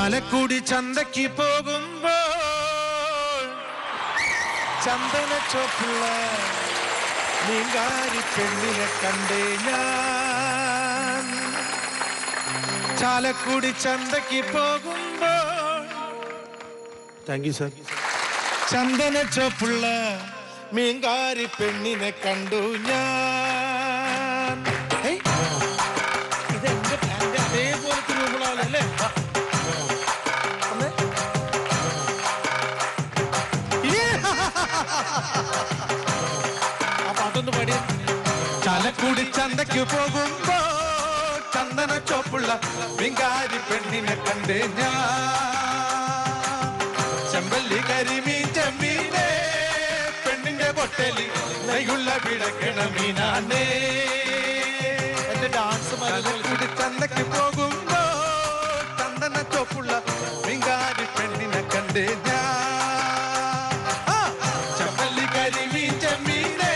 ചാലക്കുടി ചന്തയ്ക്ക് പോകുമ്പോൾ ചന്ദന ചോപ്പുള്ള നീങ്കാരി പെണ്ണിനെ കണ്ടേ ഞാൻ. ചാലക്കുടി ചന്തയ്ക്ക് പോകുമ്പോൾ താങ്ക് യു സർ. ചന്ദന ചോപ്പുള്ള മീൻകാരി പെണ്ണിനെ കണ്ടു ഞാൻ. ഇതെന്റെ അതേപോലത്തെ രൂപങ്ങളല്ലേ? ആ പാട്ടൊന്ന് പാടിയ. ചാലക്കുടി ചന്തയ്ക്ക് പോകുമ്പോ ചന്ദന ചോപ്പുള്ള മീൻകാരി പെണ്ണിനെ കണ്ടേ ഞാൻ. ചെമ്പല്ലി കരിമീൻ ചെമ്മീനെ പെണ്ണിന്റെ പൊട്ടലി നെയ്യുള്ള വിളക്കണ മീനാനേ. എന്റെ ഡാൻസ് കൂടി ചന്തയ്ക്ക് പോകുമ്പോ ചന്ദന ചോപ്പുള്ള മീൻകാരി പെണ്ണിനെ കണ്ടേ ഞാൻ. ചെമ്പല്ലി കരിമീൻ ചെമ്മീനെ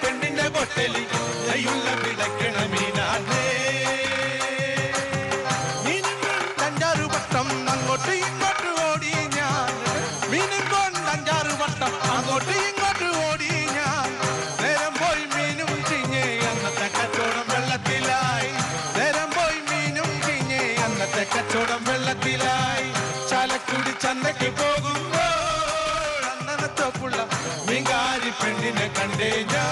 പെണ്ണിന്റെ പൊട്ടലി നെയ്യുള്ള വിളക്കണ മീനാനേ. മീനും അഞ്ചാറ് വട്ടം അങ്ങോട്ട് ഇങ്ങോട്ട് ഓടി ഞാൻ. മീനും കൊണ്ട് അഞ്ചാറ് വട്ടം അങ്ങോട്ട് ഇങ്ങോട്ട് ഓടി ഞാൻ. നേരം പോയി മീനും ചിഞ്ഞേ അന്നത്തെ കച്ചവടം വെള്ളത്തിലായി. നേരം പോയി മീനും ചിഞ്ഞേ അന്നത്തെ കച്ചവടം വെള്ളത്തിലായി. ചാലക്കുടി ചന്തയ്ക്ക് പോകുമ്പോൾ അന്നത്തോപ്പുള്ള മീൻകാരി പെണ്ണിനെ കണ്ടേ ഞാൻ.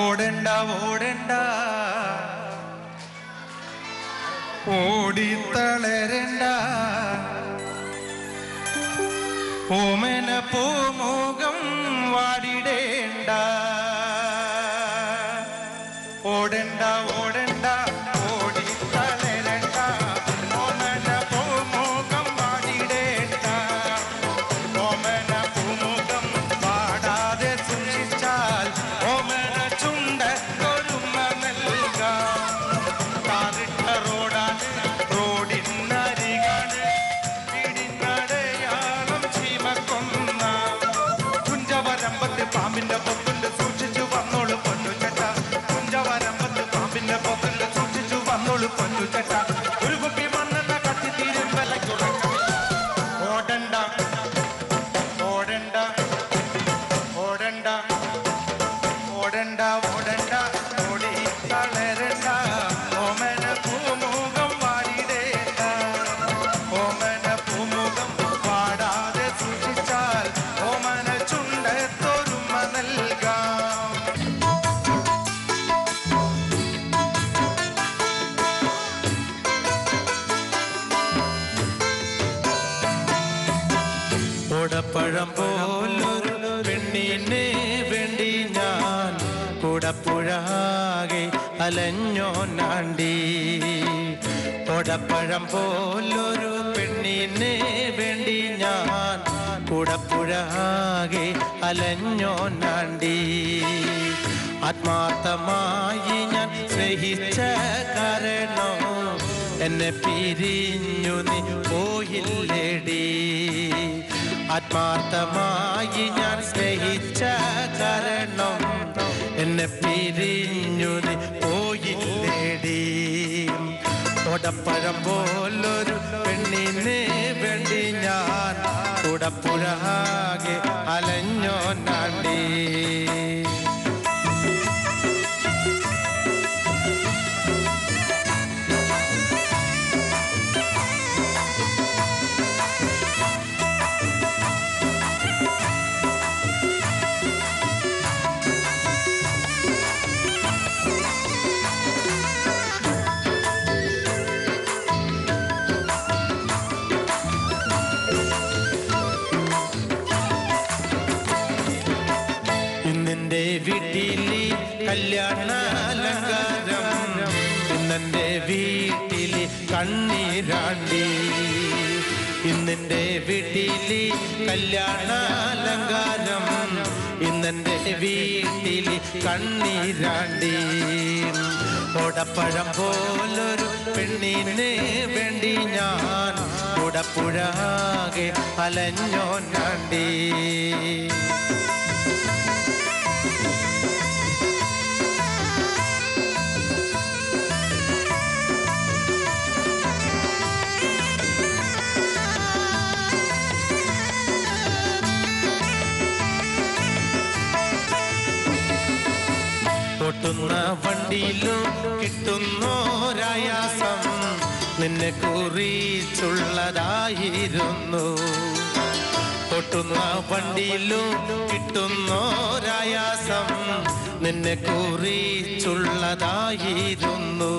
ഓടണ്ട ഓടണ്ട ഓടിത്തളരണ്ട ഓമന പൂമുഖം വാടിടേണ്ട. ഓടണ്ട ഓടണ്ട ഓടിത്തളരണ്ട ഓമന പൂമുഖം വാടിടേണ്ട. ഓമന പൂമുഖം വാടാതെ സൂക്ഷിച്ചാൽ ഓമന ചുണ്ടൊരുമ നൽകാം. താറിട്ട റോഡാണ് റോഡിനരികാണ് വീടിനടയാളം ചീമക്കൊന്ന. കുഞ്ചവരമ്പത്ത് പാമ്പിന്റെ പൊത്തുണ്ട് സൂക്ഷിച്ചു വന്നോളൂ പൊന്നു ചേട്ട. കുഞ്ചവരമ്പത്ത് പാമ്പിന്റെ പൊത്തുണ്ട് സൂക്ഷിച്ചു വന്നോളൂ പൊന്നു ചേട്ട. ഒരു കുപ്പി മണ്ണെണ്ണ കത്തി തീരും വിലക്കുറക്കം. ഓടണ്ട ഓടണ്ട ഓടണ്ട ഓടണ്ട ഓടണ്ട ഓടി തളരണ്ട ഓമന പൂമുഖം വാടിടേണ്ട. ഓമന പൂമുഖം വാടാതെ സൂക്ഷിച്ചാൽ ഓമന ചുണ്ടത്തൊരുമ നൽകാം. ഓടപ്പഴം പോലൊരു പെണ്ണിനെ വേണ്ടി ഞാൻ കൂടപ്പുഴാകെ അലഞ്ഞോ നാണ്ടി. ഓടപ്പഴം പോലൊരു പെണ്ണിനെ വേണ്ടി ഞാൻ കൂടപ്പുഴാകെ അലഞ്ഞോ നാണ്ടി. ആത്മാർത്ഥമായി ഞാൻ സ്നേഹിച്ച കാരണം എന്നെ പിരിഞ്ഞു നീ പോയില്ലേടി. ആത്മാർത്ഥമായി ഞാൻ സ്നേഹിച്ച കാരണം എന്നെ പിരിഞ്ഞു നീ പോയില്ലേടി. ഓടപ്പഴം പോലൊരു പെണ്ണിനെ വേണ്ടി ഞാൻ കൂടപ്പുഴാകെ അലഞ്ഞോ നാണ്ടി. ഇന്നെന്റെ വീട്ടിലെ കല്യാണാലങ്കാരം ഇന്നെന്റെ വീട്ടിലെ കണ്ണീരാണ്ടി. ഇന്നെന്റെ വീട്ടിലെ കല്യാണാലങ്കാരം ഇന്നെന്റെ വീട്ടിലെ കണ്ണീരാണ്ടി. ഓടപ്പഴം പോലൊരു പെണ്ണിനെ വേണ്ടി ഞാൻ കുടപ്പുഴാകെ അലഞ്ഞോനാണ്ടി. ഓട്ടുന്ന വണ്ടിയിലും കിട്ടുന്നോരായാസം നിന്നെ കുറിച്ചുള്ളതായിരുന്നു. ഓട്ടുന്ന വണ്ടിയിലും കിട്ടുന്നോരായാസം നിന്നെ കുറിച്ചുള്ളതായിരുന്നു.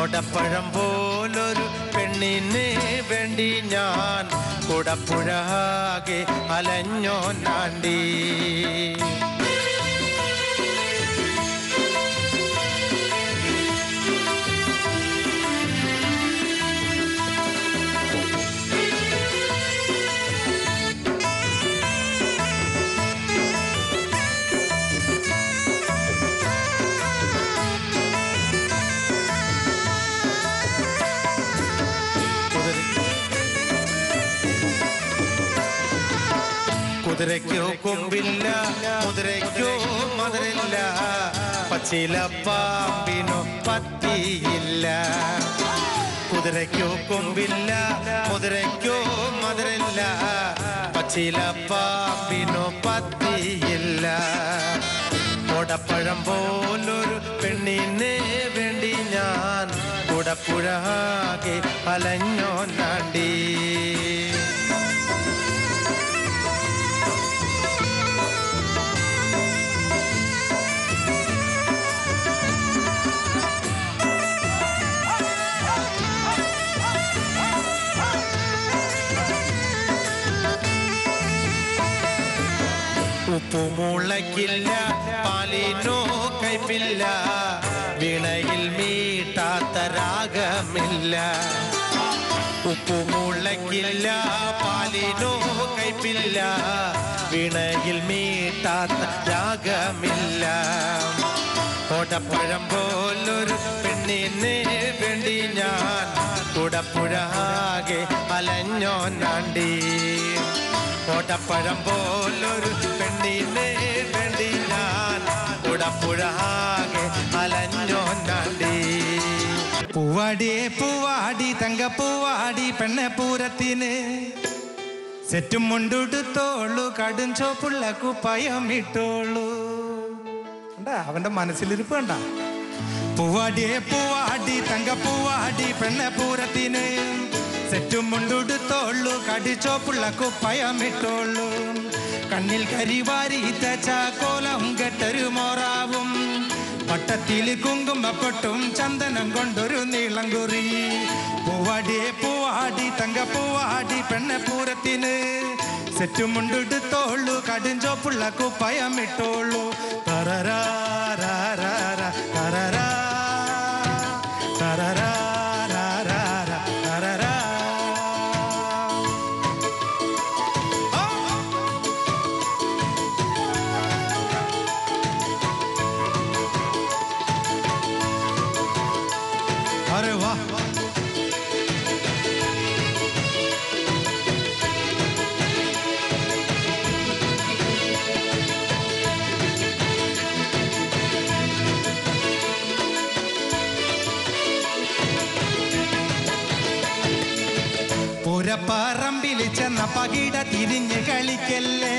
ഓടപ്പഴം പോലൊരു പെണ്ണിനെ വേണ്ടി ഞാൻ കുടപ്പുഴാകെ അലഞ്ഞോനാണ്ടി. കുതിരയ്ക്കോ കൊമ്പില്ല, കുതിരയ്ക്കോ മധുരില്ല, പച്ചില പാമ്പിനോ പറ്റിയില്ല. കുതിരയ്ക്കോ കൊമ്പില്ല, കുതിരയ്ക്കോ മധുരില്ല, പച്ചില പാമ്പിനോ പറ്റിയില്ല. ഓടപ്പഴം പോലൊരു പെണ്ണിനെ വേണ്ടി ഞാൻ കുടപ്പുഴാകെ അലഞ്ഞോനാണ്ടി. ഉപ്പുമുളയ്ക്കില്ല, പാലിനോ കൈപ്പില്ല, വീണയിൽ മീട്ടാത്ത രാഗമില്ല. ഉപ്പുമുളയ്ക്കില്ല, പാലിനോ കൈപ്പില്ല, വീണയിൽ മീട്ടാത്ത രാഗമില്ല. ഓടപ്പഴം പോലൊരു പെണ്ണിനെ വേണ്ടി ഞാൻ കുടപ്പുഴാകെ അലഞ്ഞോനാണ്ടി. ഓടപ്പഴം പോലൊരു പെണ്ണിനെ വേണ്ടി ഞാൻ കുടപ്പുഴാകെ അലഞ്ഞോനാണ്ടി. പൂവാടിയെ പൂവാടി തങ്കപ്പൂവാടി പെണ്ണെ പൂരത്തിന് സെറ്റും മുണ്ടുടുത്തോളൂ, കടും ചോപ്പുള്ള കുപ്പായം ഇട്ടോളൂ. അവന്റെ മനസ്സിലിരിപ്പ് കണ്ട. പൂവാടിയെ പൂവാടി തങ്കപ്പൂവാടി പെണ്ണെ പൂരത്തിന് സെറ്റും മുണ്ടുടുത്തോളൂ, കടിച്ചോപ്പുള്ള കുപ്പായം ഇട്ടോളൂ. കണ്ണിൽ കരിവാരി തേച്ച കോലം കെട്ടൊരു മോറാവും, പട്ടത്തിൽ കുങ്കുമപ്പൊട്ടും ചന്ദനം കൊണ്ടൊരു നീളം കുറി. പൂവാടിയെ പൂവാടി തങ്കപ്പൂവാടി പെണ്ണെ പൂരത്തിന് സെറ്റും മുണ്ടുടുത്തോളൂ, കടുംചോപ്പുള്ള കുപ്പായം ഇട്ടോളൂ. തറരാ തറരാ തറരാ തറരാ. अरे वाह, പൂരപ്പറമ്പിൽ ചെന്ന പകിട തിരിഞ്ഞ് കളിക്കല്ലേ,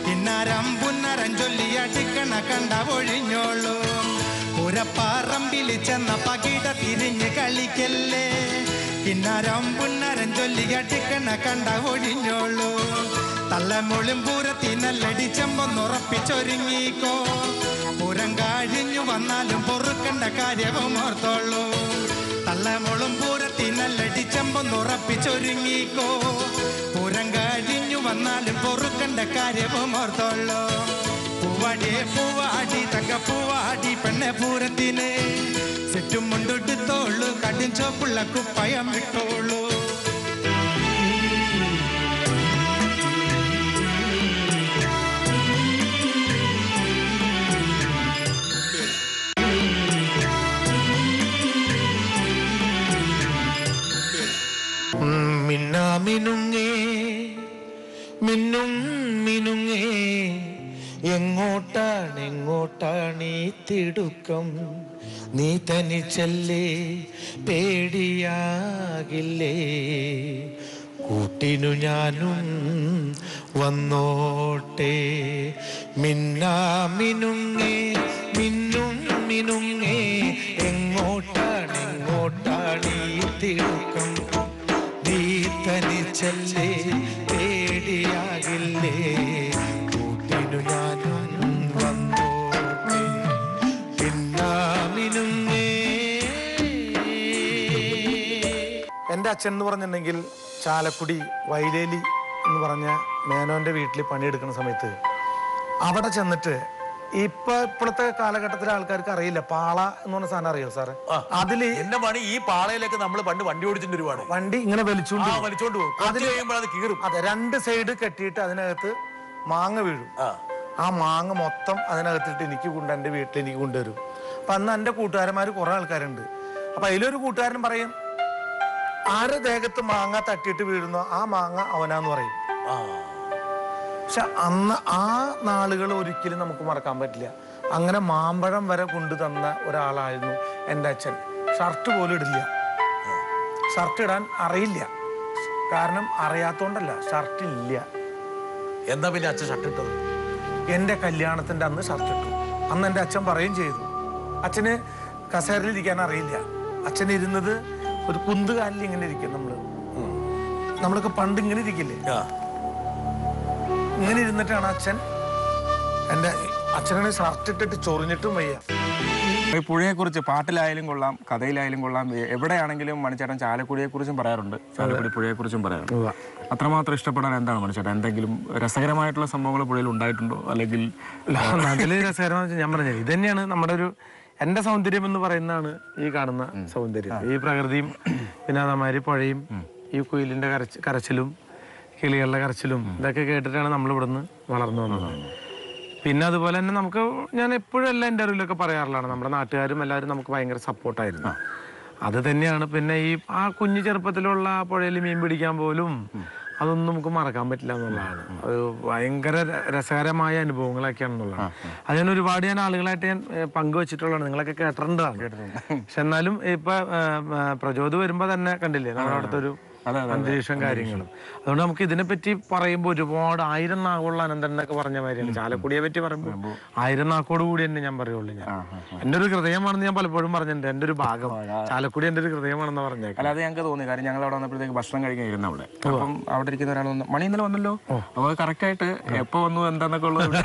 കിന്നാരം പുന്നരം ചൊല്ലി അടിക്കണ കണ്ട ഒഴിഞ്ഞോളൂ. പൂരപ്പറമ്പിൽ ചെന്ന പകിട തിരിഞ്ഞ് കളിക്കല്ലേ, കിന്നാരം പുന്നരം ചൊല്ലി അടിക്കണ കണ്ട ഒഴിഞ്ഞോളൂ. തള്ളമൊളും പൂരത്തിനല്ലടിച്ചെമ്പൊന്നുറപ്പിച്ചൊരുങ്ങിക്കോ, പൂരം കഴിഞ്ഞു വന്നാലും പൊറുക്കണ്ട കാര്യവും ഓർത്തോളൂ. തള്ളമൊളും പൂരത്തിനല്ലടിച്ചെമ്പൊന്നുറപ്പിച്ചൊരുങ്ങിക്കോ, പൂരം കഴിഞ്ഞു വന്നാലും പൊറുക്കണ്ട കാര്യവും ഓർത്തോളൂ. പൂവാടിയെ പൂവാടി തങ്കപ്പൂവാടി പെണ്ണെ പൂരത്തിന് സെറ്റും മുണ്ടുടുത്തോളൂ, കടും ചോപ്പുള്ള കുപ്പായം ഇട്ടോളൂ. മിനുങ്ങേ മിന്നും മിനുങ്ങേ എങ്ങോട്ടാണ് ഈ തിടുക്കം നീ തനിച്ചല്ലേ പേടിയാകില്ലേ കൂട്ടിനു ഞാനും വന്നോട്ടെ മിന്നാ മിനുങ്ങേ മിന്നും മിനുങ്ങേ എങ്ങോട്ടാണ് ഈ തിടുക്കം നീ തനിച്ചല്ലേ പേടിയാകില്ലേ കൂട്ടിനു ഞാനും വന്നോട്ടെ മിന്നാ മിനുങ്ങേ. എൻ്റെ അച്ഛൻ എന്ന് പറഞ്ഞിട്ടുണ്ടെങ്കിൽ ചാലക്കുടി വൈലേലി എന്ന് പറഞ്ഞ മേനോന്റെ വീട്ടിൽ പണിയെടുക്കുന്ന സമയത്ത് അവിടെ ചെന്നിട്ട് ഇപ്പോഴത്തെ കാലഘട്ടത്തിലെ ആൾക്കാർക്ക് അറിയില്ല പാള എന്ന് പറഞ്ഞ സാധനം അറിയോ സാറ്? അതില് എന്റെ പണി ഈ പാളയിലേക്ക് നമ്മൾ പണ്ട് വണ്ടി ഓടിച്ചിട്ട് ഒരുപാട് വണ്ടി ഇങ്ങനെ വലിച്ചോണ്ട് പോകും. അതിൽ കഴിയുമ്പോൾ അത് കീറും. അതെ, 2 സൈഡ് കെട്ടിയിട്ട് അതിനകത്ത് മാങ്ങ വീഴും. ആ മാങ്ങ മൊത്തം അതിനകത്തിട്ട് എൻ്റെ വീട്ടിൽ എനിക്ക് കൊണ്ടുവരും. അപ്പൊ അന്ന് എൻ്റെ കൂട്ടുകാരന്മാർ കുറെ ആൾക്കാരുണ്ട്. അപ്പൊ അതിലൊരു കൂട്ടുകാരൻ പറയും, ആരെ ദേഹത്ത് മാങ്ങ തട്ടിയിട്ട് വീഴുന്നോ ആ മാങ്ങ അവനാന്ന് പറയും. പക്ഷെ അന്ന് ആ നാളുകൾ ഒരിക്കലും നമുക്ക് മറക്കാൻ പറ്റില്ല. അങ്ങനെ മാമ്പഴം വരെ കൊണ്ടു തന്ന ഒരാളായിരുന്നു എൻ്റെ അച്ഛൻ. ഷർട്ട് പോലും ഇടില്ല, ഷർട്ട് ഇടാൻ അറിയില്ല. കാരണം അറിയാത്തോണ്ടല്ല, ഷർട്ട് ഇല്ല. എന്താ പിന്നെ അച്ഛൻ ഷർട്ട് ഇട്ടത്? എൻ്റെ കല്യാണത്തിൻ്റെ അന്ന് ഷർട്ട് ഇട്ടു. അന്ന് എൻ്റെ അച്ഛൻ പറയുകയും ചെയ്തു. അച്ഛന് കസേരയിൽ ഇരിക്കാൻ അറിയില്ല. അച്ഛൻ ഇരുന്നത് ഒരു കുന്തുകാലിൽ ഇങ്ങനെ ഇരിക്കും. നമ്മളൊക്കെ പണ്ട് ഇങ്ങനെ ഇരിക്കില്ലേ, ഇങ്ങനെ ഇരുന്നിട്ടാണ് അച്ഛൻ. എൻ്റെ അച്ഛനെ ഷർട്ട് ഇട്ടിട്ട് ചൊറിഞ്ഞിട്ടും വയ്യ. ഈ പുഴയെക്കുറിച്ച് പാട്ടിലായാലും കൊള്ളാം, കഥയിലായാലും കൊള്ളാം, എവിടെയാണെങ്കിലും മണിച്ചേട്ടൻ ചാലക്കുടിയെക്കുറിച്ചും പറയാറുണ്ട്, ചാലക്കുടി പുഴയെക്കുറിച്ചും പറയാറുണ്ട്. അത്രമാത്രം ഇഷ്ടപ്പെടാൻ എന്താണ് മണിച്ചേട്ടൻ? എന്തെങ്കിലും രസകരമായിട്ടുള്ള സംഭവങ്ങൾ പുഴയിൽ ഉണ്ടായിട്ടുണ്ടോ? അല്ലെങ്കിൽ അതിൽ രസകരമായി ഞാൻ പറഞ്ഞത് ഇത് തന്നെയാണ് നമ്മുടെ എൻ്റെ സൗന്ദര്യം എന്ന് പറയുന്നതാണ് ഈ കാണുന്ന സൗന്ദര്യം. ഈ പ്രകൃതിയും പിന്നെ അതേമാതിരി പുഴയും ഈ കുയിലിൻ്റെ കരച്ചിലും കിളികളുടെ കരച്ചിലും ഇതൊക്കെ കേട്ടിട്ടാണ് നമ്മൾ ഇവിടുന്ന് വളർന്നു വന്നത്. പിന്നെ അതുപോലെ തന്നെ ഞാൻ എപ്പോഴും എല്ലാം എൻ്റെ അറിവിലൊക്കെ പറയാറുള്ളതാണ്, നമ്മുടെ നാട്ടുകാരും എല്ലാവരും നമുക്ക് ഭയങ്കര സപ്പോർട്ടായിരുന്നു. അത് തന്നെയാണ്. പിന്നെ ആ കുഞ്ഞു ചെറുപ്പത്തിലുള്ള പുഴയിൽ മീൻ പിടിക്കാൻ പോലും അതൊന്നും നമുക്ക് മറക്കാൻ പറ്റില്ല എന്നുള്ളതാണ്. അത് ഭയങ്കര രസകരമായ അനുഭവങ്ങളൊക്കെയാണെന്നുള്ളതാണ്. അത് ഞാൻ ഒരുപാട് ആളുകളായിട്ട് ഞാൻ പങ്കുവച്ചിട്ടുള്ളതാണ്. നിങ്ങളൊക്കെ കേട്ടിട്ടുണ്ടാണ്. പക്ഷെ എന്നാലും ഇപ്പൊ പ്രചോദ് വരുമ്പോ തന്നെ കണ്ടില്ലേ നമ്മുടെ അവിടുത്തെ ഒരു അന്തരീക്ഷം കാര്യങ്ങളും. അതുകൊണ്ട് നമുക്ക് ഇതിനെപ്പറ്റി പറയുമ്പോൾ ഒരുപാട് 1000 നാക്കുള്ള അനന്തൻ എന്നൊക്കെ പറഞ്ഞ മാതിരിയാണ്. ചാലക്കുടിയെ പറ്റി പറയുമ്പോൾ 1000 നാക്കോട് കൂടി തന്നെ ഞാൻ പറയുള്ളൂ. എൻ്റെ ഒരു ഹൃദയമാണെന്ന് ഞാൻ പലപ്പോഴും പറഞ്ഞിട്ടുണ്ട്. എൻ്റെ ഒരു ഭാഗം ചാലക്കുടി എൻ്റെ ഒരു ഹൃദയമാണെന്ന് പറഞ്ഞേക്കാം. അല്ലാതെ ഞങ്ങൾക്ക് തോന്നി, കാര്യം ഞങ്ങൾ അവിടെ വന്നപ്പോഴത്തേക്ക് ഭക്ഷണം കഴിക്കാൻ ഇരുന്ന അവിടെ. അപ്പം അവിടെ ഇരിക്കുന്ന ഒരാൾ വന്നു, മണി ഇന്നലെ വന്നല്ലോ, അപ്പോൾ കറക്റ്റായിട്ട് എപ്പോൾ വന്നു എന്താന്നൊക്കെ ഉള്ളത്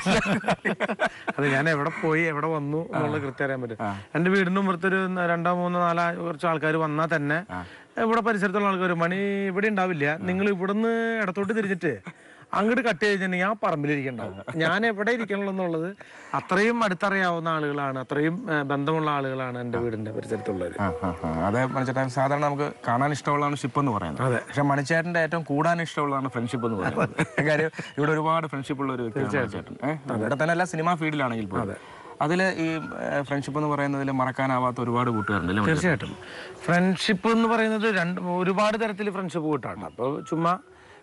അത് ഞാൻ എവിടെ പോയി എവിടെ വന്നു എന്നുള്ളത് കൃത്യം അറിയാൻ പറ്റും. എൻ്റെ വീടിൻ്റെ മുമ്പത്തൊരു 2, 3, 4 കുറച്ച് ആൾക്കാർ വന്നാൽ തന്നെ ഇവിടെ പരിസരത്തുള്ള ആൾക്കാർ മണി ഇവിടെ ഉണ്ടാവില്ല, നിങ്ങൾ ഇവിടുന്ന് ഇടത്തോട്ട് തിരിഞ്ഞിട്ട് അങ്ങോട്ട് കട്ട് ചെയ്തിട്ടുണ്ടെങ്കിൽ ആ പറമ്പിലിരിക്കണ്ടാവും. ഞാൻ എവിടെ ഇരിക്കണല്ലോ എന്നുള്ളത് അത്രയും അടുത്തറിയാവുന്ന ആളുകളാണ്, അത്രയും ബന്ധമുള്ള ആളുകളാണ് എൻ്റെ വീടിന്റെ പരിസരത്തുള്ളത്. അതെ മണിച്ചേട്ടൻ, സാധാരണ നമുക്ക് കാണാൻ ഇഷ്ടമുള്ളതാണ് ഷിപ്പ് എന്ന് പറയുന്നത്. അതെ, പക്ഷെ മണിച്ചേട്ടൻ്റെ ഏറ്റവും കൂടാൻ ഇഷ്ടമുള്ളതാണ് ഫ്രണ്ട്ഷിപ്പ് എന്ന് പറയുന്നത്. കാര്യം ഇവിടെ ഒരുപാട് ഫ്രണ്ട്ഷിപ്പ് ഉള്ള ഒരു വ്യക്തിയാണ് ചേട്ടൻ. ഇവിടെ തന്നെ അല്ല, സിനിമാ ഫീൽഡിലാണെങ്കിൽ പോലും അതിൽ ഈ ഫ്രണ്ട്ഷിപ്പ് എന്ന് പറയുന്നതിൽ മറക്കാനാവാത്ത ഒരുപാട് കൂട്ടുകാരുണ്ട്. തീർച്ചയായിട്ടും ഫ്രണ്ട്ഷിപ്പ് എന്ന് പറയുന്നത് ഒരുപാട് തരത്തിൽ ഫ്രണ്ട്ഷിപ്പ് കൂട്ടാണ്. അപ്പോൾ ചുമ്മാ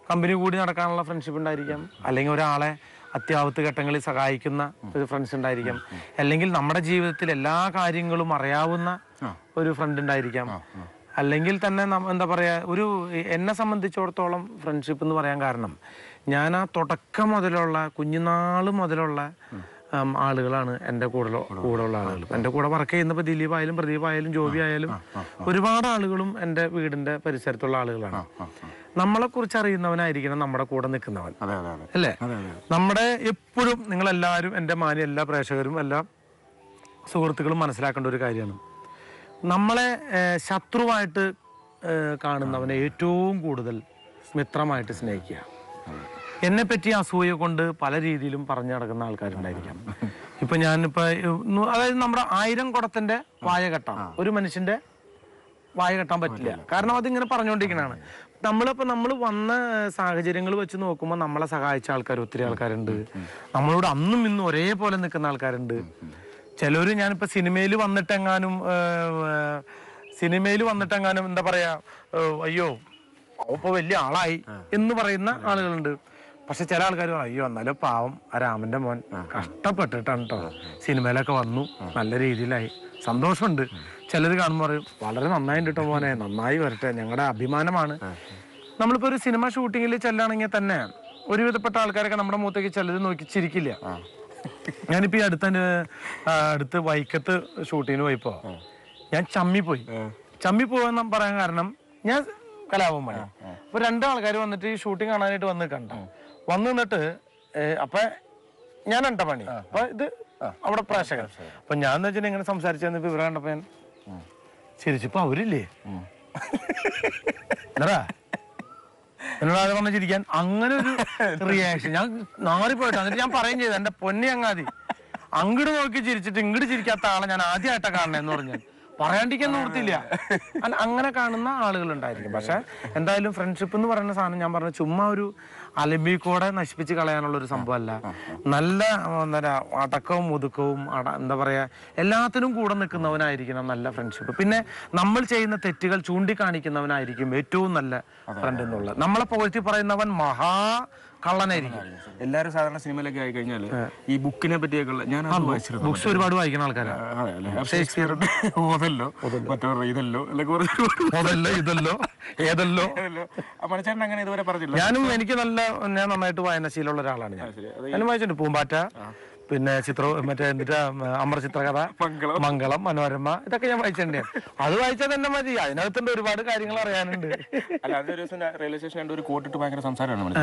കമ്പനി കൂടി നടക്കാനുള്ള ഫ്രണ്ട്ഷിപ്പ് ഉണ്ടായിരിക്കാം, അല്ലെങ്കിൽ ഒരാളെ അത്യാവശ്യ ഘട്ടങ്ങളിൽ സഹായിക്കുന്ന ഒരു ഫ്രണ്ട്സ് ഉണ്ടായിരിക്കാം, അല്ലെങ്കിൽ നമ്മുടെ ജീവിതത്തിൽ എല്ലാ കാര്യങ്ങളും അറിയാവുന്ന ഒരു ഫ്രണ്ട് ഉണ്ടായിരിക്കാം, അല്ലെങ്കിൽ തന്നെ എന്താ പറയുക, എന്നെ സംബന്ധിച്ചിടത്തോളം ഫ്രണ്ട്ഷിപ്പ് എന്ന് പറയാൻ കാരണം ഞാൻ ആ തുടക്കം മുതലുള്ള കുഞ്ഞുനാൾ മുതലുള്ള ആളുകളാണ് എൻ്റെ കൂടെയുള്ള ആളുകൾ. എൻ്റെ കൂടെ വർക്ക് ചെയ്യുന്നപ്പോൾ ദിലീപ് ആയാലും പ്രദീപ് ആയാലും ജോബി ആയാലും ഒരുപാട് ആളുകളും എൻ്റെ വീടിൻ്റെ പരിസരത്തുള്ള ആളുകളാണ്. നമ്മളെ കുറിച്ച് അറിയുന്നവനായിരിക്കണം നമ്മുടെ കൂടെ നിൽക്കുന്നവൻ, അല്ലേ? നമ്മുടെ എപ്പോഴും നിങ്ങളെല്ലാവരും, എൻ്റെ മാന്യ എല്ലാ പ്രേക്ഷകരും എല്ലാ സുഹൃത്തുക്കളും മനസ്സിലാക്കേണ്ട ഒരു കാര്യമാണ്, നമ്മളെ ശത്രുവായിട്ട് കാണുന്നവനെ ഏറ്റവും കൂടുതൽ മിത്രമായിട്ട് സ്നേഹിക്കുക. എന്നെപ്പറ്റി അസൂയ കൊണ്ട് പല രീതിയിലും പറഞ്ഞു നടക്കുന്ന ആൾക്കാരുണ്ടായിരിക്കാം. ഇപ്പൊ അതായത് നമ്മുടെ 1000 കുടത്തിന്റെ വായ കെട്ടാം, ഒരു മനുഷ്യന്റെ വായ കെട്ടാൻ പറ്റില്ല. കാരണം അതിങ്ങനെ പറഞ്ഞുകൊണ്ടിരിക്കുന്നതാണ്. നമ്മൾ വന്ന സാഹചര്യങ്ങൾ വെച്ച് നോക്കുമ്പോൾ നമ്മളെ സഹായിച്ച ആൾക്കാർ ഒത്തിരി ആൾക്കാരുണ്ട്. നമ്മളോട് അന്നും ഇന്നും ഒരേപോലെ നിൽക്കുന്ന ആൾക്കാരുണ്ട്. ചിലര് ഞാനിപ്പോ സിനിമയിൽ വന്നിട്ടെങ്ങാനും എന്താ പറയാ, അയ്യോ ഇപ്പൊ വലിയ ആളായി എന്ന് പറയുന്ന ആളുകളുണ്ട്. പക്ഷെ ചില ആൾക്കാർ പറയും അയ്യോ എന്നാലും പാവം ആ രാമന്റെ മോൻ കഷ്ടപ്പെട്ടിട്ടാണ് കേട്ടോ സിനിമയിലൊക്കെ വന്നു, നല്ല രീതിയിലായി, സന്തോഷമുണ്ട്. ചിലർ കാണുമ്പോൾ പറയും വളരെ നന്നായിട്ട് കേട്ടോ മോനെ, നന്നായി വരട്ടെ, ഞങ്ങളുടെ അഭിമാനമാണ്. നമ്മളിപ്പോ ഒരു സിനിമ ഷൂട്ടിങ്ങിൽ ചെല്ലാണെങ്കിൽ തന്നെ ഒരുവിധപ്പെട്ട ആൾക്കാരൊക്കെ നമ്മുടെ മുഖത്തേക്ക് ചിലത് നോക്കി ചിരിക്കില്ല. ഞാനിപ്പോ ഈ അടുത്ത് വൈക്കത്ത് ഷൂട്ടിങ്ങിന് പോയപ്പോ ഞാൻ ചമ്മി പോവാൻ പറയാൻ കാരണം ഞാൻ കലാപമാണ്. അപ്പൊ രണ്ടാൾക്കാർ വന്നിട്ട് ഈ ഷൂട്ടിങ് കാണാനായിട്ട് വന്ന് നിന്നിട്ട് അപ്പൊ ഞാൻ പണി, അപ്പൊ ഇത് അവിടെ പ്രേക്ഷകർ. അപ്പൊ ഞാൻ എന്ന് വെച്ചാൽ ഇങ്ങനെ സംസാരിച്ചു ഇവരെ കണ്ടപ്പോ ഞാൻ ചിരിച്ചപ്പോ അവരില്ലേ എന്നടാ എന്നോട് ആരെ പറഞ്ഞ ചിരിക്കാൻ, അങ്ങനെ ഒരു റിയാക്ഷൻ. ഞാൻ നാറിപ്പോയിട്ട് എന്നിട്ട് ഞാൻ പറയും ചെയ്തു എന്റെ പൊന്നി അങ്ങാതി അങ്ങോട്ട് നോക്കി ചിരിച്ചിട്ട് ഇങ്ങോട്ട് ചിരിക്കാത്ത ആളെ ഞാൻ ആദ്യമായിട്ടാണ് കാണണേന്ന് പറഞ്ഞു. പറയാണ്ടിരിക്കാൻ ഓർത്തില്ല. അങ്ങനെ കാണുന്ന ആളുകൾ ഉണ്ടായിരിക്കും. പക്ഷെ എന്തായാലും ഫ്രണ്ട്ഷിപ്പ് എന്ന് പറയുന്ന സാധനം ഞാൻ പറഞ്ഞു ചുമ്മാ ഒരു അലമ്പിക്കൂടെ നശിപ്പിച്ച് കളയാനുള്ള ഒരു സംഭവമല്ല. നല്ല അടക്കവും ഒതുക്കവും എന്താ പറയാ എല്ലാത്തിനും കൂടെ നിൽക്കുന്നവനായിരിക്കണം നല്ല ഫ്രണ്ട്ഷിപ്പ്. പിന്നെ നമ്മൾ ചെയ്യുന്ന തെറ്റുകൾ ചൂണ്ടിക്കാണിക്കുന്നവനായിരിക്കും ഏറ്റവും നല്ല ഫ്രണ്ട് എന്നുള്ളത്. നമ്മളെ പുകഴ്ത്തി പറയുന്നവൻ കള്ളനായിരിക്കും. എല്ലാവരും സാധാരണ സിനിമയിലൊക്കെ ആയി കഴിഞ്ഞാൽ ഈ ബുക്കിനെ പറ്റിയൊക്കെ ഞാൻ ബുക്സ് ഒരുപാട് വായിക്കുന്ന ആൾക്കാരാണ്. ഓതല്ലോ മറ്റോ ഇതല്ലോ ഇതല്ലോ ഏതല്ലോ മണിച്ചേട്ടൻ അങ്ങനെ ഇതുവരെ പറഞ്ഞില്ല. ഞാൻ നന്നായിട്ട് വായനാശീലമുള്ള ഒരാളാണ്. ഞാനും വായിച്ചിട്ടുണ്ട് പൂമ്പാറ്റ, പിന്നെ മറ്റേ എന്നിട്ട് അമർ ചിത്രകഥ, മംഗളം, മനോരമ, ഇതൊക്കെ ഞാൻ വായിച്ചിട്ടുണ്ട്. അത് വായിച്ചാൽ തന്നെ മതി, അതിനകത്തുണ്ട് ഒരുപാട് കാര്യങ്ങൾ അറിയാനുണ്ട്. അല്ല അതൊരു ദിവസം റെയിൽവേ സ്റ്റേഷൻ ഒരു കോട്ടിട്ട് ഭയങ്കര സംസാരമാണ്.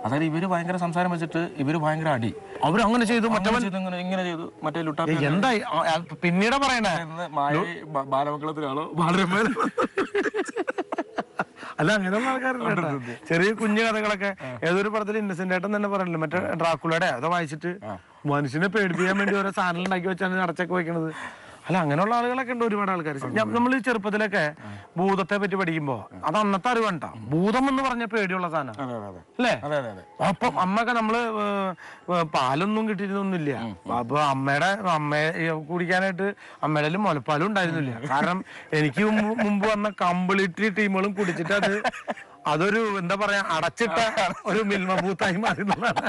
അതായത് ഇവര് ഭയങ്കര സംസാരം വെച്ചിട്ട് ഇവര് ഭയങ്കര അടി, അവര് അങ്ങനെ ചെയ്തു ഇങ്ങനെ ചെയ്തു മറ്റേ ലുട്ടാ എന്തായി പിന്നീട് പറയണേ ബാലമംഗളത്തിലാണോ ബാലരമ അല്ല അങ്ങനെയുള്ള ആൾക്കാരുണ്ട്. ചെറിയ കുഞ്ഞു കഥകളൊക്കെ ഏതൊരു പടത്തിൽ ഇന്നസെന്റ് ആയിട്ടും തന്നെ പറഞ്ഞില്ല മറ്റേ ഡ്രാക്കുളയുടെ അതോ വായിച്ചിട്ട് മനുഷ്യനെ പേടിപ്പിക്കാൻ വേണ്ടി ഓരോ സാധനം ഉണ്ടാക്കി വെച്ചാണ് അടച്ചൊക്കെ വെക്കണത്. അല്ല അങ്ങനെയുള്ള ആളുകളൊക്കെ ഉണ്ട് ഒരുപാട് ആൾക്കാർ. നമ്മൾ ഈ ചെറുപ്പത്തിലൊക്കെ ഭൂതത്തെ പറ്റി പഠിക്കുമ്പോ അത് അന്നത്തെ അറിവണ്ട. ഭൂതം എന്ന് പറഞ്ഞ പേടിയുള്ള സാധനം അല്ലേ? അപ്പം അമ്മയൊക്കെ നമ്മള് പാലൊന്നും കിട്ടിയിരുന്നൊന്നുമില്ല. അപ്പൊ അമ്മയെ കുടിക്കാനായിട്ട് അമ്മയുടെ മുലപ്പാലും ഉണ്ടായിരുന്നില്ല. കാരണം എനിക്ക് മുമ്പ് വന്ന കംപ്ലീറ്റ് ടീമുകളും കുടിച്ചിട്ട് അതൊരു എന്താ പറയാ അടച്ചിട്ട ഒരു മിൽമ ബൂത്തായി മാറുന്നതാണ്.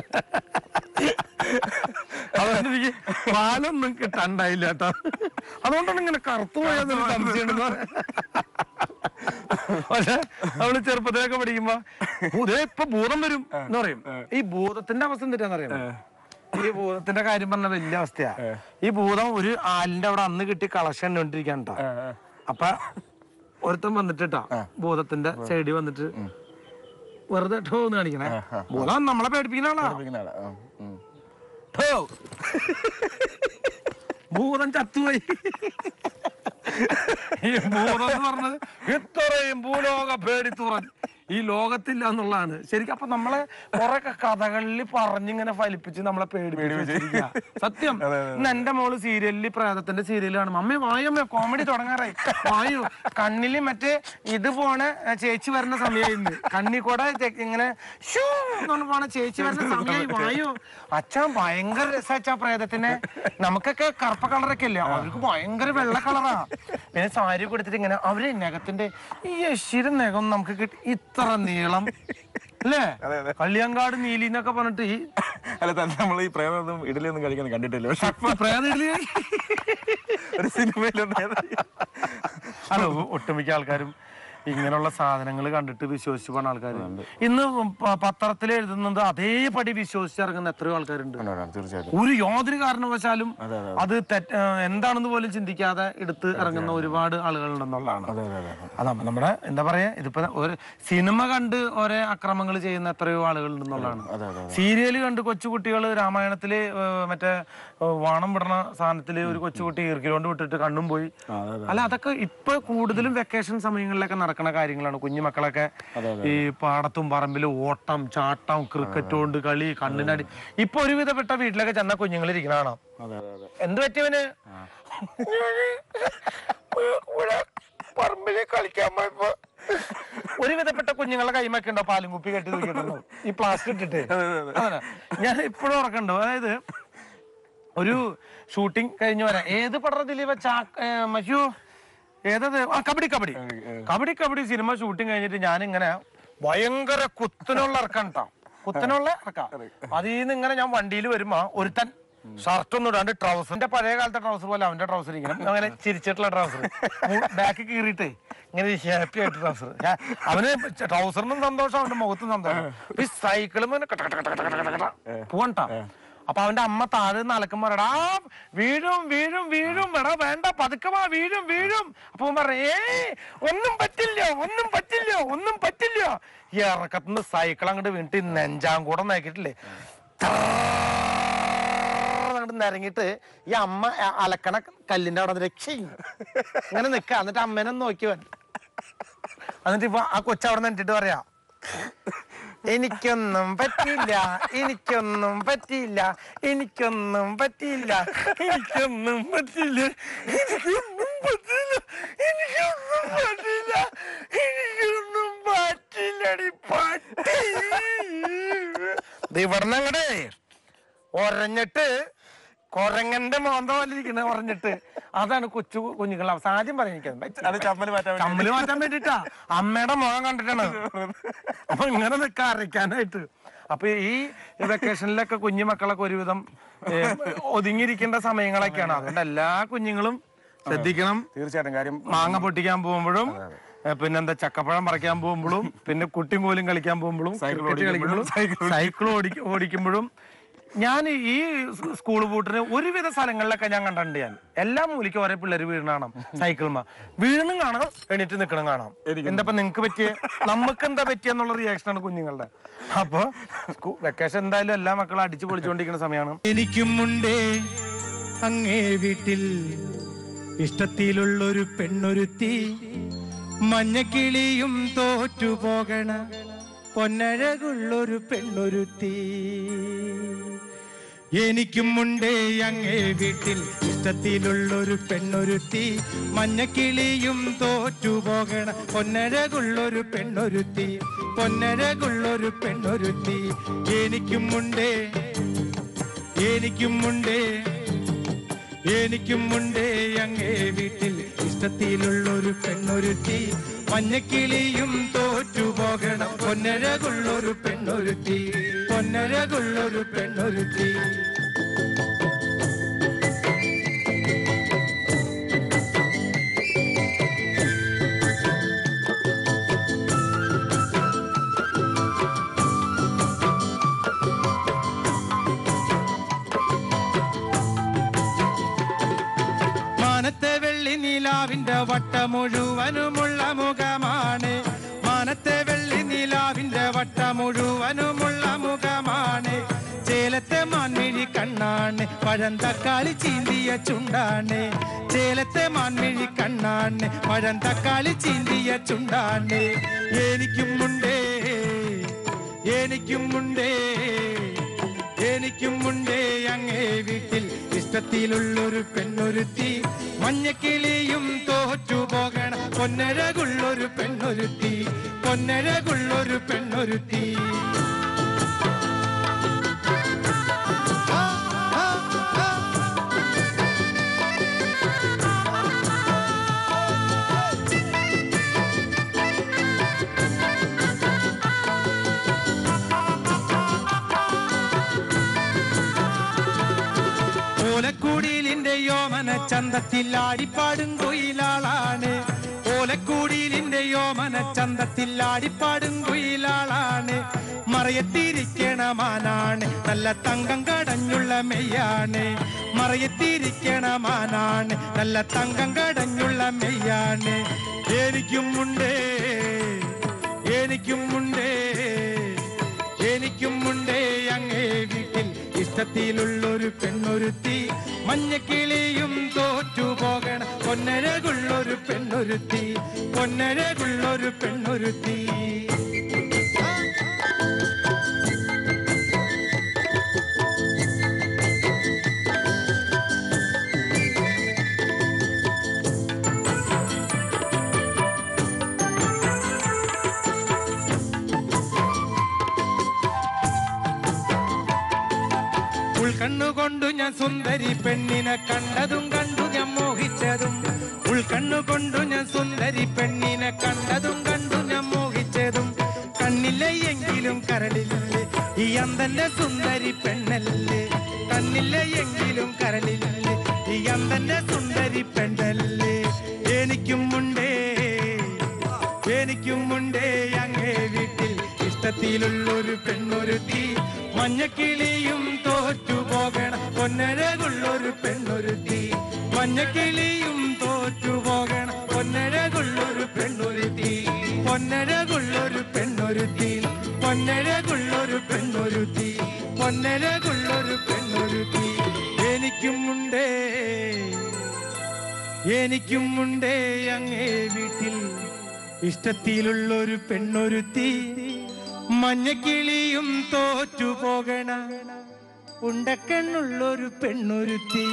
അതുകൊണ്ട് എനിക്ക് പാലൊന്നും കിട്ടാണ്ടായില്ല കേട്ടോ. അതുകൊണ്ടാണ് ഇങ്ങനെ കറുത്തു പോയെന്നൊരു സംശയമുണ്ടെന്ന്. പക്ഷെ നമ്മള് ചെറുപ്പത്തിലൊക്കെ പഠിക്കുമ്പോ ഇപ്പൊ ഭൂതം വരും എന്ന് പറയും. ഈ ഭൂതത്തിന്റെ അവസ്ഥ എന്തിട്ടാന്നറിയാം? ഈ ഭൂതത്തിന്റെ കാര്യം പറഞ്ഞ വലിയ അവസ്ഥയാ. ഈ ഭൂതം ഒരു ആലിന്റെ അവിടെ അന്ന് കിട്ടി കളക്ഷൻ കണ്ടിരിക്കാൻ കേട്ടോ. അപ്പൊ ഒരുത്തൻ വന്നിട്ടാ ഭൂതത്തിന്റെ സൈഡിൽ വന്നിട്ട് വെറുതെ എന്ന് കാണിക്കണേ. ഭൂതം നമ്മളെ പേടിപ്പിക്കുന്ന ആളാ. ഭൂതം ചത്തുപോയി. ഈ ഭൂതം എന്ന് പറഞ്ഞത് ഇത്രയും ഭൂലോക പേടിത്തുറഞ്ഞ് ഈ ലോകത്തില്ല എന്നുള്ളതാണ് ശരിക്കും. അപ്പൊ നമ്മളെ കുറെ കഥകളിൽ പറഞ്ഞിങ്ങനെ ഫലിപ്പിച്ച് നമ്മളെ പേടിപ്പിച്ചിരിക്കുക സത്യം. ഇന്ന് എന്റെ മോള് സീരിയലിൽ പ്രേതത്തിന്റെ സീരിയൽ കാണും. അമ്മേ വായമ്മ കോമഡി തുടങ്ങാറായി, വായു കണ്ണില് മറ്റേ ഇത് പോണ ചേച്ചി വരുന്ന സമയമായിരുന്നു. കണ്ണി കൂടെ ഇങ്ങനെ ഷൂ എന്ന് പോണ ചേച്ചി വരുന്ന സമയമായി. വായു അച്ഛൻ ഭയങ്കര രസാ പ്രേതത്തിനെ. നമുക്കൊക്കെ കറുപ്പ കളറൊക്കെ അല്ലേ, അവർക്ക് ഭയങ്കര വെള്ള കളറാ. പിന്നെ സാരി കൊടുത്തിട്ട് ഇങ്ങനെ അവര് നഖത്തിന്റെ ഈ യശിരം നഖം നമുക്ക് കിട്ടി ഇത്ര നീളം അല്ലേ? കള്ളിയങ്കാട് നീലി എന്നൊക്കെ പറഞ്ഞിട്ട് ഈ അല്ല തന്നെ നമ്മൾ ഈ പ്രേതം ഇഡലിയൊന്നും കഴിക്കാൻ കണ്ടിട്ടില്ല. പ്രേതം ഇഡലി ഒരു സിനിമയിലൊന്നും അല്ല ഒട്ടുമിക്ക ആൾക്കാരും ഇങ്ങനെയുള്ള സാധനങ്ങൾ കണ്ടിട്ട് വിശ്വസിച്ചു പോണ ആൾക്കാർ ഇന്ന് പത്രത്തിൽ എഴുതുന്നത് അതേപടി വിശ്വസിച്ചിറങ്ങുന്ന എത്രയോ ആൾക്കാരുണ്ട്. ഒരു യാതൊരു കാരണവശാലും അത് എന്താണെന്ന് പോലും ചിന്തിക്കാതെ എടുത്ത് ഇറങ്ങുന്ന ഒരുപാട് ആളുകളുണ്ടെന്നുള്ളതാണ്. അതാ നമ്മുടെ എന്താ പറയാ, ഇതിപ്പോ ഒരു സിനിമ കണ്ട് ഓരോ അക്രമങ്ങൾ ചെയ്യുന്ന എത്രയോ ആളുകളുണ്ടെന്നുള്ളതാണ്. സീരിയല് കണ്ട് കൊച്ചുകുട്ടികൾ രാമായണത്തില് മറ്റേ വാണം വിടണ സാധനത്തില് ഒരു കൊച്ചുകുട്ടി ഈർക്കിലോണ്ട് വിട്ടിട്ട് കണ്ണും പോയി. അല്ല അതൊക്കെ ഇപ്പൊ കൂടുതലും വെക്കേഷൻ സമയങ്ങളിലൊക്കെ നടക്കുന്ന കാര്യങ്ങളാണ്. കുഞ്ഞുമക്കളൊക്കെ ഈ പാടത്തും പറമ്പിലും ഓട്ടം ചാട്ടം ക്രിക്കറ്റ് കൊണ്ട് കളി കണ്ണിനടി. ഇപ്പൊ ഒരുവിധപ്പെട്ട വീട്ടിലൊക്കെ ചെന്ന കുഞ്ഞുങ്ങൾ ഇരിക്കണോ എന്ത് പറ്റിയവന് പറമ്പില് കളിക്കാൻ പോയപ്പോ ഒരുവിധപ്പെട്ട കുഞ്ഞുങ്ങളെ കൈമൊക്കെ ഉണ്ടോ പാലും കുപ്പി കെട്ടി നോക്കിയിട്ടുണ്ടോ ഈ പ്ലാസ്റ്റിക് ഇട്ടിട്ട്? അങ്ങനെ ഞാൻ ഇപ്പോഴും ഓർക്കണ്ടോ. അതായത് ഒരു ഷൂട്ടിംഗ് കഴിഞ്ഞു വരാം. ഏത് പടത്തില് മറ്റു ഏതത് കബഡി സിനിമ ഷൂട്ടിംഗ് കഴിഞ്ഞിട്ട് ഞാനിങ്ങനെ ഭയങ്കര കുത്തിനുള്ള ഇറക്കാം കേട്ടോ, കുത്തിനുള്ള ഇറക്കാം. അതിൽ നിന്ന് ഇങ്ങനെ ഞാൻ വണ്ടിയിൽ വരുമ്പോ ഒരുത്തൻ ഷർട്ടൊന്നും ഇടാണ്ട് ട്രൗസറിന്റെ പഴയ കാലത്തെ ട്രൗസർ പോലെ അവന്റെ ട്രൗസർ ഇങ്ങനെ അങ്ങനെ ചിരിച്ചിട്ടുള്ള ട്രൗസർ ബാക്ക് കീറിയിട്ട് ഇങ്ങനെ ഹാപ്പി ആയിട്ട് ട്രൗസർ. അവന് ട്രൗസറിനും സന്തോഷം, അവന്റെ മുഖത്തും സന്തോഷം. ഈ സൈക്കിളും പോകണ്ട. അപ്പൊ അവന്റെ അമ്മ താഴെ നിന്ന് അലക്കുമ്പോടാ വീഴും വീഴും വീഴും എടാ വേണ്ട പതുക്കമാ വീഴും വീഴും. അപ്പൊ പറഞ്ഞേ ഒന്നും പറ്റില്ല ഒന്നും പറ്റില്ല ഒന്നും പറ്റില്ല. ഈ ഇറക്കത്തുനിന്ന് സൈക്കിൾ അങ്ങോട്ട് വീണിട്ട് നെഞ്ചാൻ കൂടെ നോക്കിയിട്ടില്ലേ അങ്ങോട്ട് നിരങ്ങിട്ട് ഈ അമ്മ അലക്കണ കല്ലിന്റെ അവിടെ രക്ഷയും ഇങ്ങനെ നിക്ക. എന്നിട്ട് അമ്മേനെ നോക്കിയവൻ. എന്നിട്ട് ഇപ്പൊ ആ കൊച്ചവിടെ നിന്നിട്ട് പറയാ എനിക്കൊന്നും പറ്റിയില്ല എനിക്കൊന്നും പറ്റിയില്ല എനിക്കൊന്നും പറ്റിയില്ല എനിക്കൊന്നും പറ്റില്ല എനിക്കൊന്നും പറ്റില്ല എനിക്കൊന്നും പറ്റില്ല എനിക്കൊന്നും പറ്റില്ലടി പറ്റി. ഇവിടുന്നങ്ങടെ ഒരഞ്ഞിട്ട് കൊരങ്ങന്റെ മോന്ത പോലെ ഇരിക്കണ ഒരഞ്ഞിട്ട്. അതാണ് കൊച്ചു കുഞ്ഞുങ്ങൾ അവസ്ഥ. ആദ്യം പറയാൻ ചമ്മല് മാറ്റാൻ വേണ്ടിട്ടാ അമ്മയുടെ മുഖം കണ്ടിട്ടാണ് അപ്പൊ ഇങ്ങനെ നിൽക്കാൻ അരയ്ക്കാനായിട്ട്. അപ്പൊ ഈ വെക്കേഷനിലൊക്കെ കുഞ്ഞു മക്കളൊക്കെ ഒരുവിധം ഒതുങ്ങിയിരിക്കേണ്ട സമയങ്ങളൊക്കെയാണ്. അതുകൊണ്ട് എല്ലാ കുഞ്ഞുങ്ങളും ശ്രദ്ധിക്കണം. തീർച്ചയായിട്ടും. കാര്യം മാങ്ങ പൊട്ടിക്കാൻ പോകുമ്പോഴും പിന്നെന്താ ചക്കപ്പഴം പറിക്കാൻ പോകുമ്പോഴും പിന്നെ കുട്ടിയും കോലും കളിക്കാൻ പോകുമ്പോഴും സൈക്കിൾ ഓടിക്കുമ്പോഴും. ഞാൻ ഈ സ്കൂൾ പൂട്ടിന് ഒരുവിധ സ്ഥലങ്ങളിലൊക്കെ ഞാൻ കണ്ടിട്ടുണ്ട്. ഞാൻ എല്ലാ മൂലിക്കും ഓരോ പിള്ളേർ വീഴണം കാണാം, സൈക്കിൾമാ വീഴുന്നും കാണാം, എണീറ്റ് നിൽക്കണം കാണാം. എന്താ നിങ്ങൾക്ക് പറ്റിയ നമുക്ക് എന്താ പറ്റിയെന്നുള്ള റിയാക്ഷനാണ് കുഞ്ഞുങ്ങളുടെ. അപ്പൊ വെക്കേഷൻ എന്തായാലും എല്ലാ മക്കളും അടിച്ചു പൊളിച്ചുകൊണ്ടിരിക്കുന്ന സമയമാണ്. എനിക്കും ഉണ്ടേ അങ്ങേ വീട്ടിൽ ഇഷ്ടത്തിലുള്ളൊരു പെണ്ണൊരുത്തി, മഞ്ഞക്കിളിയും തോറ്റുപോകണ പൊന്നഴകുള്ളൊരു പെണ്ണൊരുത്തി. എനിക്കും ഉണ്ടേ അങ്ങേ വീട്ടിൽ ഇഷ്ടത്തിലുള്ളൊരു പെണ്ണൊരുത്തി, മഞ്ഞക്കിളിയും തോറ്റുപോകണ പൊന്നഴകുള്ളൊരു പെണ്ണൊരുത്തി, പൊന്നഴകുള്ളൊരു പെണ്ണൊരുത്തി. എനിക്കും ഉണ്ടേ എനിക്കും ഉണ്ടേ എനിക്കും ഉണ്ടേ അങ്ങേ വീട്ടിൽ ഇഷ്ടത്തിലുള്ളൊരു പെണ്ണൊരുത്തി, മഞ്ഞക്കിളിയും തോറ്റുപോകണം പൊന്നഴകുള്ളൊരു പെണ്ണൊരുത്തി, പൊന്നഴകുള്ളൊരു പെണ്ണൊരുത്തി. മാനത്തെ വെള്ളി നിലാവിന്റെ വട്ട മുഴുവനുമുള്ള മുഖമാണ്, മാനത്തെ വെള്ളി നിലാവിന്റെ വട്ട മുഴുവനുമുള്ള മുഖമാണ്. ചേലത്തെ മാൻമിഴി കണ്ണാണ്, പഴം തക്കാളി ചീന്തിയ ചുണ്ടാണ്. ചേലത്തെ മാൻമിഴി കണ്ണാണ്, പഴം തക്കാളി ചീന്തിയ ചുണ്ടാണ്. എനിക്കും ഉണ്ടേ എനിക്കും ഉണ്ടേ എനിക്കും ഉണ്ടേ അങ്ങേ വീട്ടിൽ ഇഷ്ടത്തിലുള്ളൊരു പെണ്ണൊരുത്തി, മഞ്ഞക്കിളിയും തോറ്റുപോകണ പൊന്നഴകുള്ളൊരു പെണ്ണൊരുത്തി, പൊന്നഴകുള്ളൊരു പെണ്ണൊരുത്തി. ഓലക്കൂടിലിന്റെ യോമന ചന്തത്തിൽ ആടിപ്പാടും കുയിലാളാണ്, ഓലക്കൂടിലിന്റെ യോമന ചന്തത്തിൽ ആടിപ്പാടും കുയിലാളാണ്. മറയത്തിരിക്കണ മാനാണ്, നല്ല തങ്കം കടഞ്ഞുള്ള മെയ്യാണ്. മറയത്തിരിക്കണ മാനാണ്, നല്ല തങ്കം കടഞ്ഞുള്ള മെയ്യാണ്. എനിക്കും ഉണ്ടേ എനിക്കും ഉണ്ടേ എനിക്കും ഉണ്ടേ അങ്ങേ വീട്ടിൽ ഇഷ്ടത്തിലുള്ളൊരു പെണ്ണൊരുത്തി, മഞ്ഞക്കിളിയും തോറ്റുപോകണ പൊന്നഴകുള്ളൊരു പെണ്ണൊരുത്തി, പൊന്നഴകുള്ളൊരു പെണ്ണൊരുത്തി. ഉൾക്കണ്ണുകൊണ്ടു ഞാൻ സുന്ദരി പെണ്ണിനെ കണ്ടതും കണ്ടു ഞാൻ മോഹിച്ചതും, ഉൾക്കണ്ണുകൊണ്ടു ഞാൻ സുന്ദരി പെണ്ണിനെ കണ്ടതും കണ്ടു ഞാൻ മോഹിച്ചതും. കരളില്ലേ ഈ അന്തന്റെ സുന്ദരി പെണ്ണല്ലേ കണ്ണില്ലേ എങ്കിലും കരളില്ലേ ഈ അന്തന്റെ സുന്ദരി പെണ്ണല്ലേ എനിക്കും മുണ്ടേ അങ്ങേ വീട്ടിൽ ഇഷ്ടത്തിലുള്ളൊരു പെണ്ണൊരുത്തി മഞ്ഞക്കിളിയും തോറ്റു പോകണം പൊന്നഴകുള്ളൊരു പെണ്ണൊരുത്തി മഞ്ഞക്കിളിയും തോറ്റു പോകണം പൊന്നഴകുള്ളൊരു പെണ്ണൊരുത്തി പൊന്നഴകുള്ളൊരു പെണ്ണൊരുത്തി പൊന്നഴകുള്ളൊരു പെണ്ണൊരുത്തി പൊന്നഴകുള്ളൊരു പെണ്ണൊരുത്തി എനിക്കും മുണ്ടേ അങ്ങേ വീട്ടിൽ ഇഷ്ടത്തിലുള്ളൊരു പെണ്ണൊരുത്തി മഞ്ഞക്കിളിയും തോറ്റു പോകണ ഉണ്ടക്കണ്ണുള്ളൊരു പെണ്ണൊരുത്തി